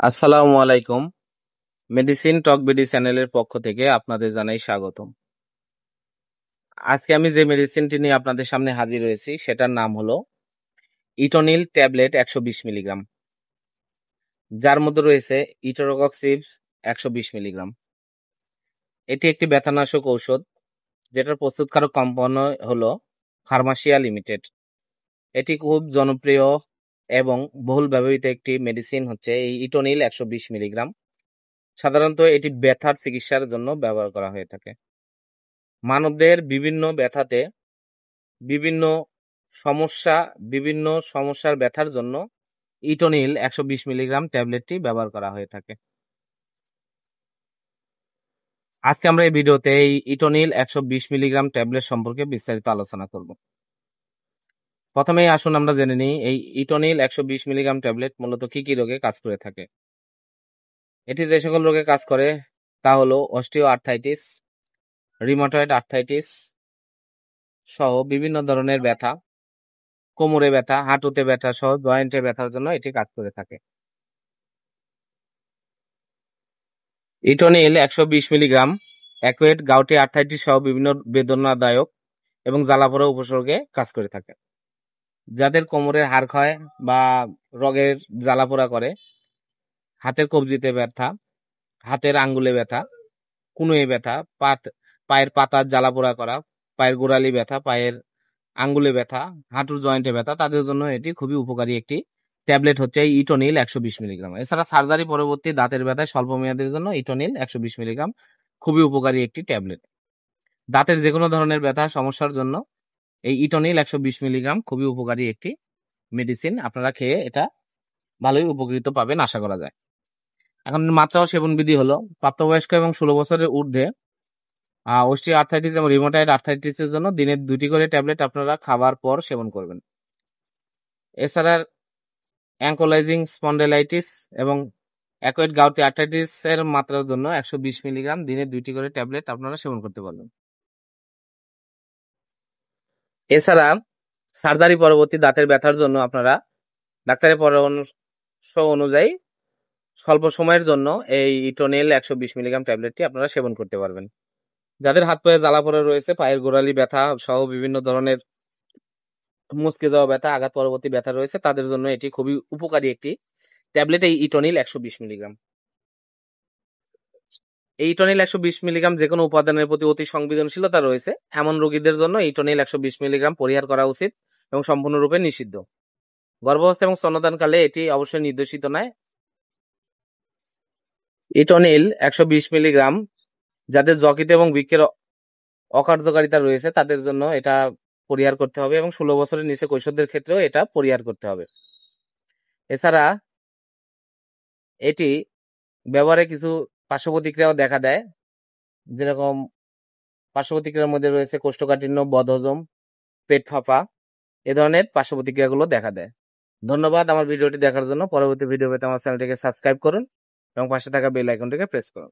আসসালামু আলাইকুম। মেডিসিন টক বিডি চ্যানেলের পক্ষ থেকে আপনাদের জানাই স্বাগতম। আজকে আমি যে মেডিসিনটি নিয়ে আপনাদের সামনে হাজির হয়েছি সেটার নাম হলো ইটোনিল ট্যাবলেট 120 মিলিগ্রাম, যার মধ্যে রয়েছে ইটোরোকক্সিব 120 মিলিগ্রাম। এটি একটি ব্যথানাশক ঔষধ, যেটার প্রস্তুতকারক কোম্পানি হলো ফার্মাসিয়া লিমিটেড। এটি খুব জনপ্রিয় এবং বহুল ব্যবহৃত একটি মেডিসিন হচ্ছে এই ইটোনিল 120 মিলিগ্রাম। সাধারণত এটি ব্যথার চিকিৎসার জন্য ব্যবহার করা হয়ে থাকে। মানবদেহের বিভিন্ন ব্যথাতে বিভিন্ন সমস্যা বিভিন্ন সমস্যার ব্যথার জন্য ইটোনিল 120 মিলিগ্রাম ট্যাবলেটটি ব্যবহার করা হয়ে থাকে। আজকে আমরা এই ভিডিওতে এই ইটোনিল 120 মিলিগ্রাম ট্যাবলেট সম্পর্কে বিস্তারিত আলোচনা করব। প্রথমেই আসুন আমরা জেনে নিই এই ইটোনিল 120 মিলিগ্রাম ট্যাবলেট মূলত কি কি রোগে কাজ করে থাকে। এটি যে সকল রোগে কাজ করে তা হলো অস্টিও আর্থ্রাইটিস, রিউমাটয়েড আর্থ্রাইটিস সহ বিভিন্ন ধরনের ব্যথা, কোমরে ব্যথা, হাঁটুতে ব্যথা সহ জয়েন্টে ব্যথার জন্য এটি কাজ করে থাকে। ইটোনিল 120 মিলিগ্রাম অ্যাকুয়েট গাউটি আর্থ্রাইটিস সহ বিভিন্ন বেদনাদায়ক এবং জ্বালাপোড়া উপসর্গে কাজ করে থাকে। যাদের কোমরের হাড় ক্ষয় বা রগের জ্বালাপোড়া করে, হাতের কবজিতে ব্যথা, হাতের আঙ্গুলে ব্যথা, কনুয়ে ব্যথা, পায়ের পাতার জ্বালাপোড়া করা, পায়ের গোড়ালি ব্যথা, পায়ের আঙ্গুলে ব্যথা, হাঁটুর জয়েন্টে ব্যথা, তাদের জন্য এটি খুবই উপকারী একটি ট্যাবলেট হচ্ছে এই ইটোনিল 120 মিলিগ্রাম। এছাড়া সার্জারি পরবর্তী দাঁতের ব্যথায় স্বল্প মেয়াদের জন্য ইটোনিল 120 মিলিগ্রাম খুবই উপকারী একটি ট্যাবলেট। দাঁতের যে কোনো ধরনের ব্যথা সমস্যার জন্য এই ইটোনিল 120 মিলিগ্রাম খুবই উপকারী একটি মেডিসিন। আপনারা খেয়ে এটা ভালোই উপকৃত পাবেন আশা করা যায়। এখন মাত্রা ও সেবন বিধি হলো প্রাপ্তবয়স্ক এবং 16 বছরের ঊর্ধ্বে অস্টিও আর্থ্রাইটিস এবং রিউমাটয়েড আর্থ্রাইটিসের জন্য দিনে 2টি করে ট্যাবলেট আপনারা খাবার পর সেবন করবেন। এছাড়া অ্যাঙ্কোলাইজিং স্পন্ডাইলাইটিস এবং অ্যাকুয়েট গাউটি আর্থ্রাইটিস এর মাত্রার জন্য 120 মিলিগ্রাম দিনে 2টি করে ট্যাবলেট আপনারা সেবন করতে পারবেন। এছাড়া সার্জারি পরবর্তী দাঁতের ব্যথার জন্য আপনারা ডাক্তারের পরামর্শ অনুযায়ী স্বল্প সময়ের জন্য এই ইটোনিল 120 মিলিগ্রাম ট্যাবলেটটি আপনারা সেবন করতে পারবেন। যাদের হাত পায়ে জ্বালাপোড়া রয়েছে, পায়ের গোড়ালি ব্যথা সহ বিভিন্ন ধরনের মুচকে যাওয়া ব্যথা, আঘাত পরবর্তী ব্যথা রয়েছে, তাদের জন্য এটি খুবই উপকারী একটি ট্যাবলেট এই ইটোনিল 120 মিলিগ্রাম। এই ইটোনিল 120 মিলিগ্রাম যে কোনো উপাদানের প্রতি অতি সংবেদনশীলতা রয়েছে এমন রোগীদের জন্য ইটোনিল 120 মিলিগ্রাম পরিহার করা উচিত এবং সম্পূর্ণরূপে নিষিদ্ধ। গর্ভাবস্থা এবং স্তন্যদানকালে এটি অবশ্যই নির্দেশিত নয়। ইটোনিল 120 মিলিগ্রাম যাদের যকৃত এবং বৃক্কের অকার্যকারিতা রয়েছে তাদের জন্য এটা পরিহার করতে হবে এবং 16 বছরের নিচে কৈশোরদের ক্ষেত্রেও এটা পরিহার করতে হবে। এছাড়া এটি ব্যবহারে কিছু পার্শ্ব প্রতিক্রিয়াও দেখা দেয়, যেরকম পার্শ্ব প্রতিক্রিয়ার মধ্যে রয়েছে কোষ্ঠকাঠিন্য, বদহজম, পেট ফাঁপা, এ ধরনের পার্শ্ব প্রতিক্রিয়াগুলো দেখা দেয়। ধন্যবাদ আমার ভিডিওটি দেখার জন্য। পরবর্তী ভিডিও পেতে আমার চ্যানেলটিকে সাবস্ক্রাইব করুন এবং পাশে থাকা বেল আইকনটিকে প্রেস করুন।